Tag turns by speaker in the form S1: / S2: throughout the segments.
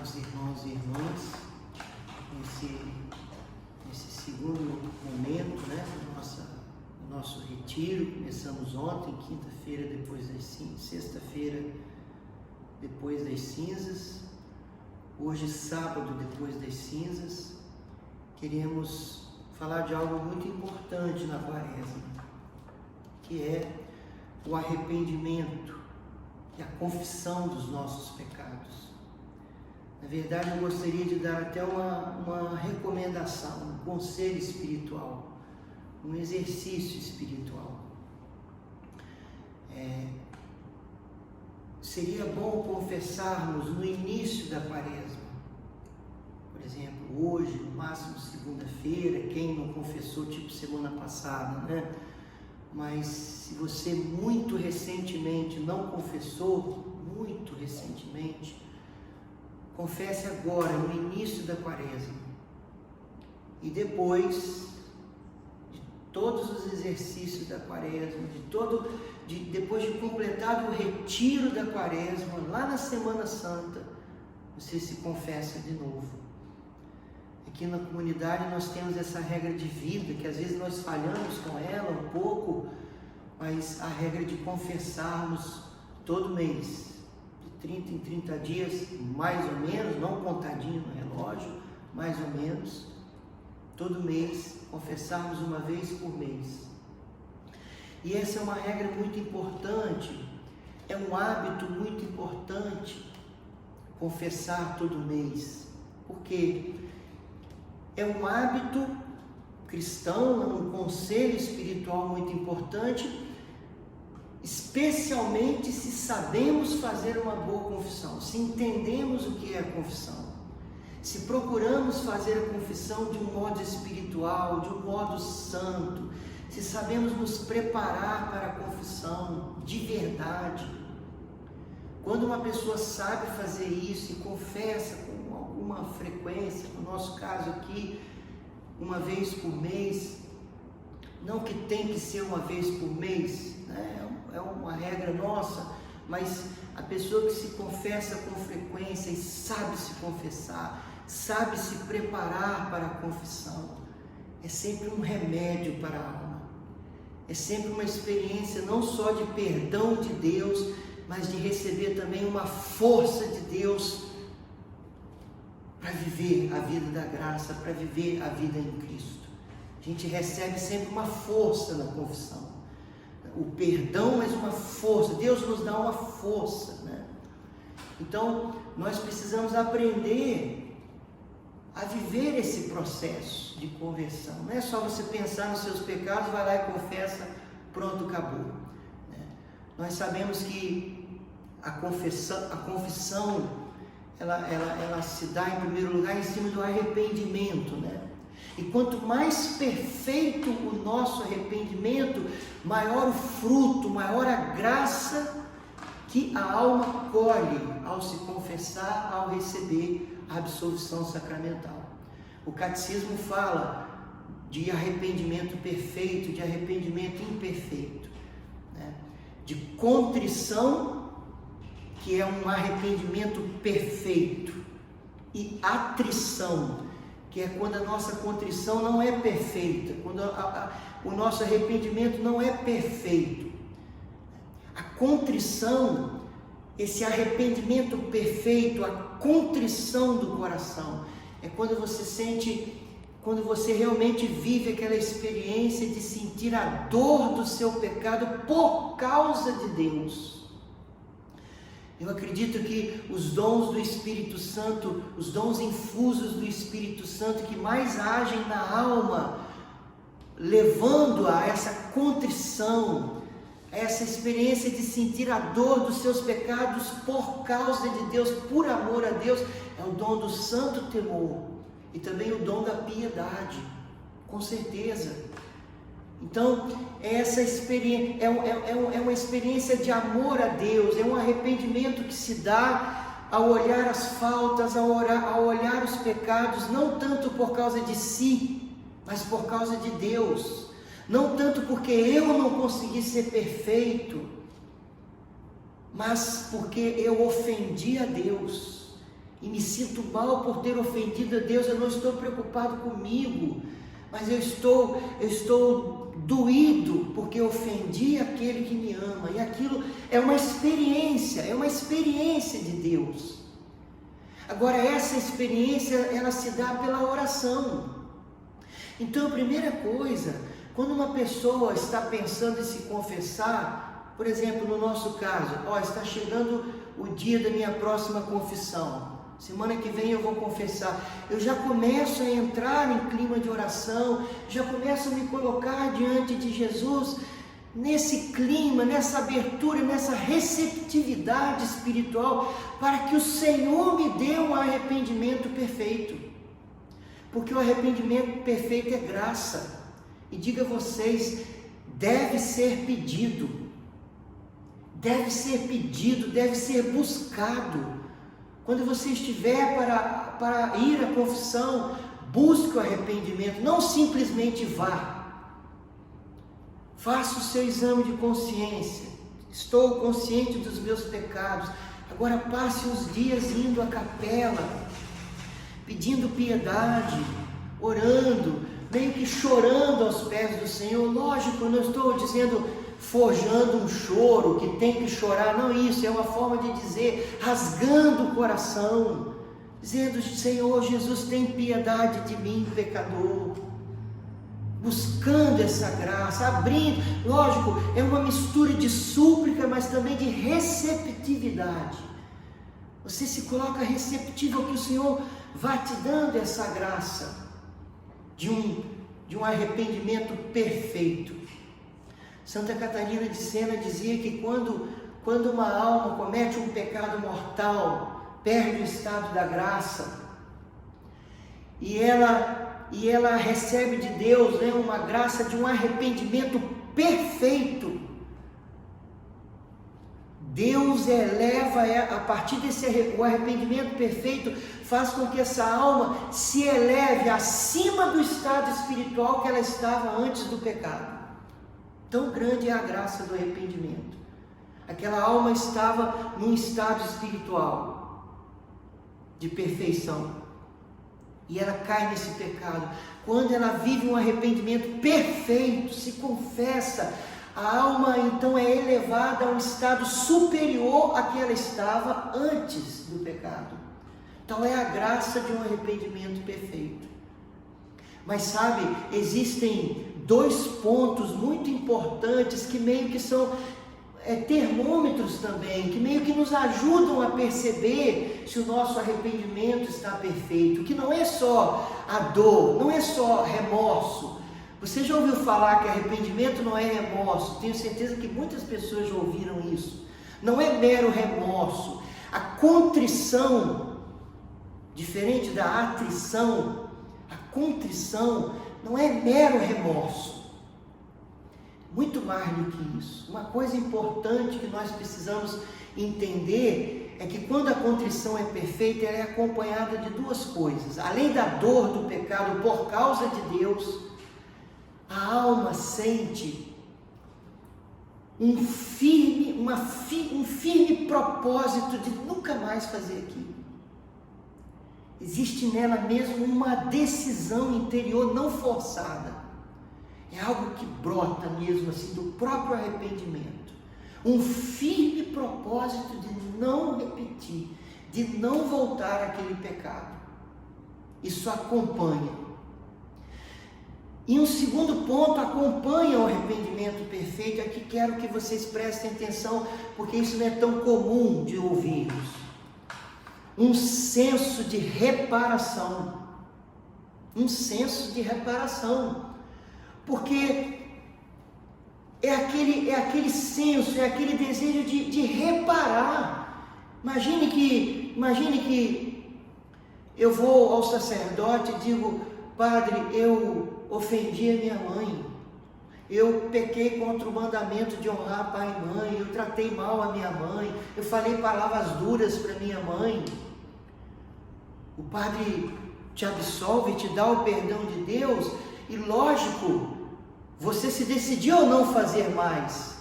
S1: amados irmãos e irmãs, nesse segundo momento, do nosso retiro. Começamos ontem, quinta-feira, sexta-feira, depois das cinzas. Hoje, sábado, depois das cinzas. Queremos falar de algo muito importante na Quaresma, que é o arrependimento e a confissão dos nossos pecados. Na verdade, eu gostaria de dar até uma recomendação, um conselho espiritual, um exercício espiritual. Seria bom confessarmos no início da Quaresma. Por exemplo, hoje, no máximo segunda-feira, quem não confessou, tipo semana passada, né? Mas se você muito recentemente não confessou, confesse agora, no início da Quaresma. E depois de todos os exercícios da Quaresma, depois de completado o retiro da Quaresma, lá na Semana Santa, você se confessa de novo. Aqui na comunidade nós temos essa regra de vida, que às vezes nós falhamos com ela um pouco, mas a regra de confessarmos todo mês, de 30 em 30 dias, mais ou menos, não contadinho no relógio, mais ou menos, todo mês, confessarmos uma vez por mês. E essa é uma regra muito importante, é um hábito muito importante, confessar todo mês, porque é um hábito cristão, um conselho espiritual muito importante, especialmente se sabemos fazer uma boa confissão, se entendemos o que é a confissão, se procuramos fazer a confissão de um modo espiritual, de um modo santo, se sabemos nos preparar para a confissão de verdade. Quando uma pessoa sabe fazer isso e confessa com alguma frequência, no nosso caso aqui, uma vez por mês, não que tem que ser uma vez por mês, né? É uma regra nossa, mas a pessoa que se confessa com frequência e sabe se confessar, sabe se preparar para a confissão, é sempre um remédio para a alma, é sempre uma experiência não só de perdão de Deus, mas de receber também uma força de Deus para viver a vida da graça, para viver a vida em Cristo. A gente recebe sempre uma força na confissão. O perdão é uma força, Deus nos dá uma força, né? Então, nós precisamos aprender a viver esse processo de conversão. Não é só você pensar nos seus pecados, vai lá e confessa, pronto, acabou. Nós sabemos que a confissão ela se dá em primeiro lugar em cima do arrependimento, né? E quanto mais perfeito o nosso arrependimento, maior o fruto, maior a graça que a alma colhe ao se confessar, ao receber a absolvição sacramental. O catecismo fala de arrependimento perfeito, de arrependimento imperfeito, né? De contrição, que é um arrependimento perfeito, e atrição, que é quando a nossa contrição não é perfeita, quando o nosso arrependimento não é perfeito. A contrição, esse arrependimento perfeito, a contrição do coração, é quando você realmente vive aquela experiência de sentir a dor do seu pecado por causa de Deus. Eu acredito que os dons do Espírito Santo, os dons infusos do Espírito Santo que mais agem na alma, levando a essa contrição, a essa experiência de sentir a dor dos seus pecados por causa de Deus, por amor a Deus, é o dom do santo temor e também o dom da piedade, com certeza. Então, essa experiência é uma experiência de amor a Deus, é um arrependimento que se dá ao olhar as faltas, ao olhar os pecados, não tanto por causa de si, mas por causa de Deus. Não tanto porque eu não consegui ser perfeito, mas porque eu ofendi a Deus. e me sinto mal por ter ofendido a Deus, eu não estou preocupado comigo, mas eu estou doído porque ofendi aquele que me ama, e aquilo é uma experiência de Deus. Agora, essa experiência, ela se dá pela oração. Então, a primeira coisa, quando uma pessoa está pensando em se confessar, por exemplo, no nosso caso, está chegando o dia da minha próxima confissão, semana que vem eu vou confessar, eu já começo a entrar em clima de oração, já começo a me colocar diante de Jesus, nesse clima, nessa abertura, nessa receptividade espiritual, para que o Senhor me dê um arrependimento perfeito, porque o arrependimento perfeito é graça, e diga a vocês, deve ser pedido, deve ser buscado. Quando você estiver para ir à confissão, busque o arrependimento, não simplesmente vá. Faça o seu exame de consciência. Estou consciente dos meus pecados. Agora passe os dias indo à capela, pedindo piedade, orando, meio que chorando aos pés do Senhor. Lógico, eu não estou dizendo forjando um choro, que tem que chorar, não, isso é uma forma de dizer, rasgando o coração, dizendo, Senhor Jesus, tem piedade de mim, pecador, buscando essa graça, abrindo, lógico, é uma mistura de súplica, mas também de receptividade. Você se coloca receptivo ao que o Senhor vai te dando essa graça de um arrependimento perfeito. Santa Catarina de Sena dizia que quando uma alma comete um pecado mortal, perde o estado da graça, e ela recebe de Deus, uma graça de um arrependimento perfeito. Deus eleva, a partir o arrependimento perfeito, faz com que essa alma se eleve acima do estado espiritual que ela estava antes do pecado. Tão grande é a graça do arrependimento. Aquela alma estava num estado espiritual de perfeição, e ela cai nesse pecado. Quando ela vive um arrependimento perfeito, se confessa, a alma então é elevada a um estado superior a que ela estava antes do pecado. Então é a graça de um arrependimento perfeito. Mas sabe, existem dois pontos muito importantes que meio que são termômetros também, que meio que nos ajudam a perceber se o nosso arrependimento está perfeito, que não é só a dor, não é só remorso. Você já ouviu falar que arrependimento não é remorso? Tenho certeza que muitas pessoas já ouviram isso. Não é mero remorso. A contrição, diferente da atrição, a contrição não é mero remorso. Muito mais do que isso. Uma coisa importante que nós precisamos entender é que quando a contrição é perfeita, ela é acompanhada de duas coisas. Além da dor do pecado por causa de Deus, a alma sente um firme propósito de nunca mais fazer aquilo. Existe nela mesmo uma decisão interior não forçada. É algo que brota mesmo assim do próprio arrependimento. Um firme propósito de não repetir, de não voltar àquele pecado. Isso acompanha. E um segundo ponto acompanha o arrependimento perfeito, é que quero que vocês prestem atenção, porque isso não é tão comum de ouvirmos. Um senso de reparação. Um senso de reparação. Porque é aquele senso, é aquele desejo de reparar. Imagine que eu vou ao sacerdote e digo: Padre, eu ofendi a minha mãe, eu pequei contra o mandamento de honrar pai e mãe, eu tratei mal a minha mãe, eu falei palavras duras para minha mãe. O padre te absolve, te dá o perdão de Deus, e lógico, você se decidiu a não fazer mais,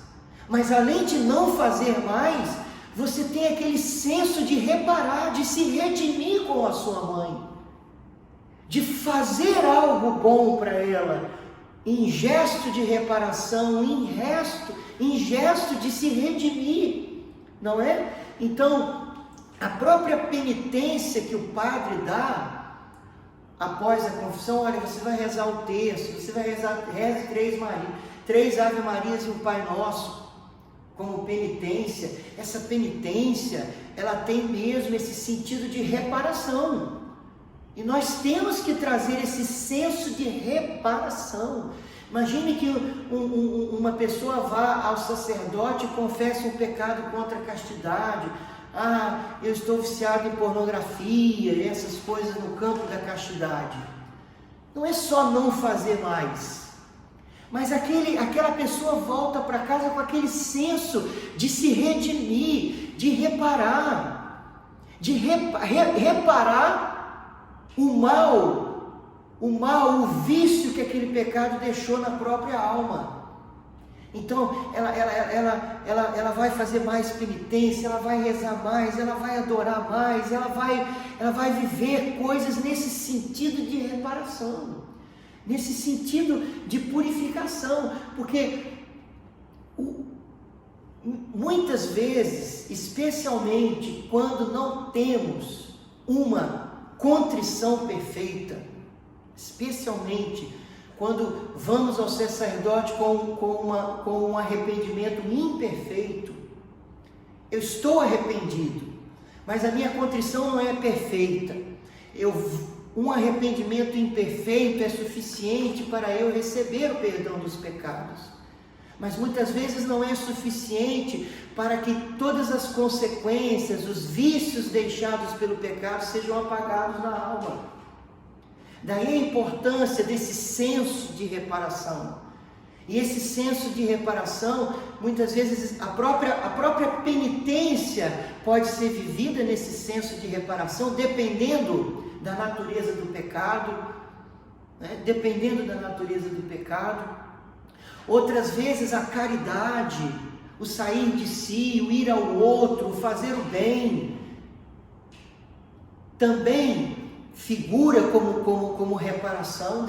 S1: mas além de não fazer mais, você tem aquele senso de reparar, de se redimir com a sua mãe, de fazer algo bom para ela, em gesto de reparação, em gesto de se redimir, não é? Então, a própria penitência que o padre dá após a confissão, olha, você vai rezar o terço, você vai rezar, reze 3 Ave Marias e um Pai Nosso, como penitência. Essa penitência, ela tem mesmo esse sentido de reparação, e nós temos que trazer esse senso de reparação. Imagine que uma pessoa vá ao sacerdote e confesse um pecado contra a castidade. Eu estou viciado em pornografia, essas coisas no campo da castidade. Não é só não fazer mais, mas aquela pessoa volta para casa com aquele senso de se redimir, de reparar, reparar o mal, o vício que aquele pecado deixou na própria alma. Então, ela vai fazer mais penitência, ela vai rezar mais, ela vai adorar mais, ela vai viver coisas nesse sentido de reparação, nesse sentido de purificação, porque muitas vezes, especialmente quando não temos uma contrição perfeita, especialmente quando vamos ao sacerdote com um arrependimento imperfeito. Eu estou arrependido, mas a minha contrição não é perfeita. Um arrependimento imperfeito é suficiente para eu receber o perdão dos pecados, mas muitas vezes não é suficiente para que todas as consequências, os vícios deixados pelo pecado sejam apagados na alma. Daí a importância desse senso de reparação. E esse senso de reparação, muitas vezes a própria penitência pode ser vivida nesse senso de reparação, dependendo da natureza do pecado, né? Dependendo da natureza do pecado. Outras vezes a caridade, o sair de si, o ir ao outro, o fazer o bem, também figura como reparação,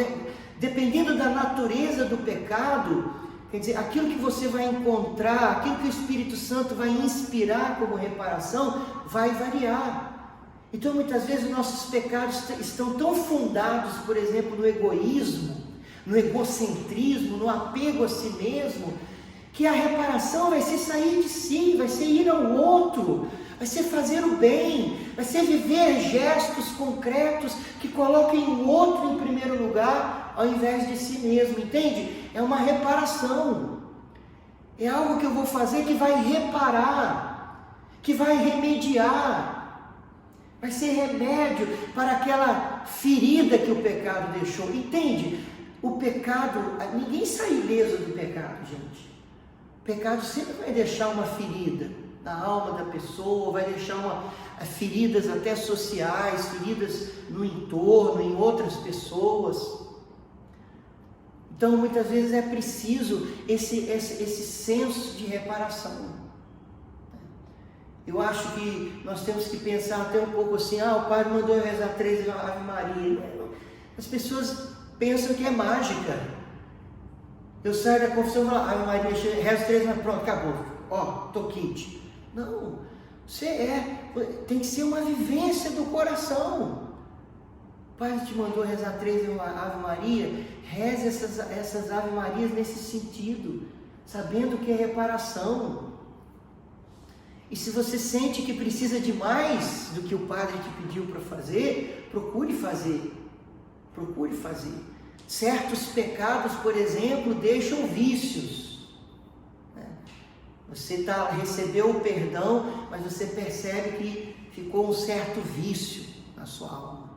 S1: dependendo da natureza do pecado. Quer dizer, aquilo que você vai encontrar, aquilo que o Espírito Santo vai inspirar como reparação, vai variar. Então, muitas vezes, nossos pecados estão tão fundados, por exemplo, no egoísmo, no egocentrismo, no apego a si mesmo, que a reparação vai ser sair de si, vai ser ir ao outro, vai ser fazer o bem, vai ser viver gestos concretos que coloquem o outro em primeiro lugar, ao invés de si mesmo, entende? É uma reparação, é algo que eu vou fazer que vai reparar, que vai remediar, vai ser remédio para aquela ferida que o pecado deixou, entende? O pecado, ninguém sai ileso do pecado, gente. O pecado sempre vai deixar uma ferida na alma da pessoa, vai deixar feridas até sociais, feridas no entorno, em outras pessoas. Então, muitas vezes é preciso esse senso de reparação. Eu acho que nós temos que pensar até um pouco assim, o padre mandou eu rezar 3 Ave Maria. As pessoas pensam que é mágica. Eu saio da confissão e falo, Ave Maria, rezo 3, mas pronto, acabou. Tô quente. Não, tem que ser uma vivência do coração. O Pai te mandou rezar 3 Ave Maria, reze essas Ave Marias nesse sentido, sabendo que é reparação. E se você sente que precisa de mais do que o Padre te pediu para fazer, procure fazer. Certos pecados, por exemplo, deixam vícios. Você recebeu o perdão, mas você percebe que ficou um certo vício na sua alma.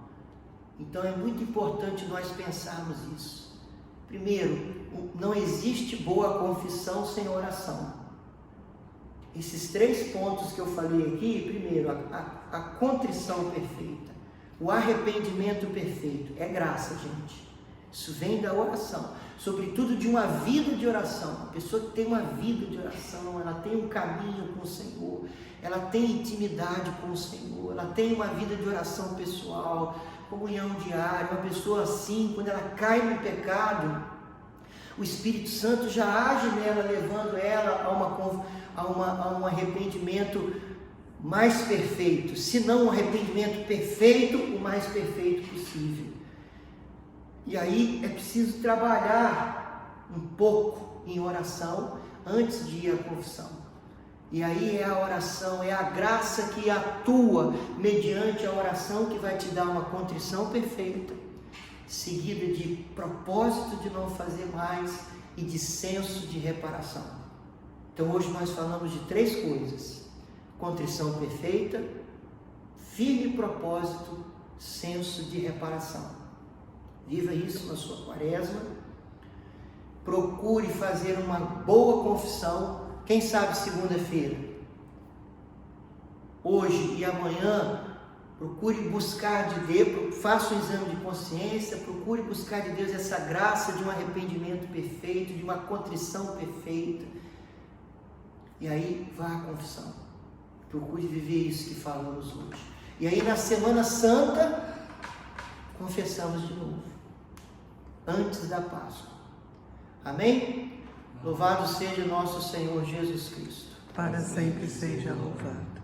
S1: Então é muito importante nós pensarmos isso. Primeiro, não existe boa confissão sem oração. Esses 3 pontos que eu falei aqui, primeiro, a contrição perfeita, o arrependimento perfeito, é graça, gente. Isso vem da oração, sobretudo de uma vida de oração. A pessoa que tem uma vida de oração, ela tem um caminho com o Senhor, ela tem intimidade com o Senhor, ela tem uma vida de oração pessoal, comunhão diária. Uma pessoa assim, quando ela cai no pecado, o Espírito Santo já age nela, levando ela a um arrependimento mais perfeito, se não um arrependimento perfeito, o mais perfeito possível. E aí é preciso trabalhar um pouco em oração antes de ir à confissão. E aí é a oração, é a graça que atua mediante a oração que vai te dar uma contrição perfeita, seguida de propósito de não fazer mais e de senso de reparação. Então hoje nós falamos de 3 coisas: contrição perfeita, firme propósito, senso de reparação. Viva isso na sua quaresma. Procure fazer uma boa confissão. Quem sabe segunda-feira, hoje e amanhã, procure buscar de Deus, faça um exame de consciência, procure buscar de Deus essa graça de um arrependimento perfeito, de uma contrição perfeita. E aí vá à confissão. Procure viver isso que falamos hoje. E aí na Semana Santa, confessamos de novo, antes da Páscoa. Amém? Louvado seja nosso Senhor Jesus Cristo.
S2: Para sempre seja louvado.